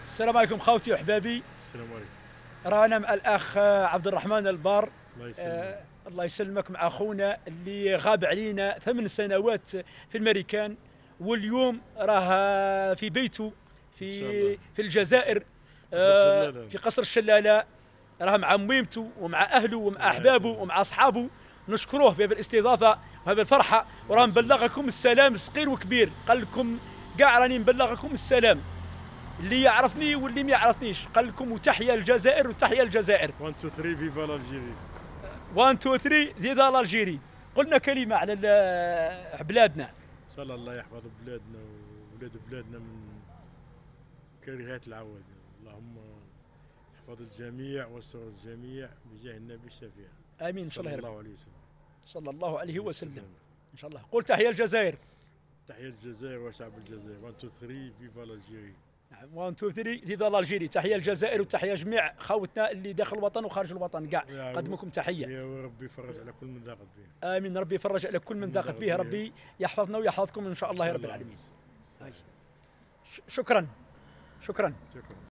السلام عليكم خوتي وحبابي. السلام عليكم. رانا مع الاخ عبد الرحمن البار. الله يسلمك. الله يسلمك، مع اخونا اللي غاب علينا 8 سنوات في الامريكان، واليوم راه في بيته في الجزائر، في قصر الشلالة. راه مع ميمته ومع اهله ومع احبابه ومع اصحابه. نشكروه في هذه الاستضافه وهذه الفرحه، وراه مبلغكم السلام صغير وكبير. قال لكم كاع راني مبلغكم السلام، اللي يعرفني واللي ما يعرفنيش. قال لكم وتحيا الجزائر وتحيا الجزائر. 1 2 3 فيفا الجيري. 1 2 3 زيدا الجيري. قلنا كلمه على بلادنا. ان شاء الله يحفظ بلادنا وولاد بلادنا من كرهات العواد. اللهم احفظ الجميع واستر الجميع بجاه النبي الشفيع. امين ان شاء الله. صلى الله عليه وسلم. صلى الله عليه وسلم. ان شاء الله. قل تحيا الجزائر. تحيا الجزائر وشعب الجزائر. 1 2 3 فيفا الجيري. نعم 1 2 3 زيدا الجيري. تحيا الجزائر وتحيا جميع خوتنا اللي داخل الوطن وخارج الوطن كاع. قدمكم تحيه. يا ربي يفرج على كل من ضاقت به. امين. ربي يفرج على كل من ضاقت به. ربي يحفظنا ويحفظكم ان شاء الله يا رب العالمين. شكرا. شكرا. شكرا.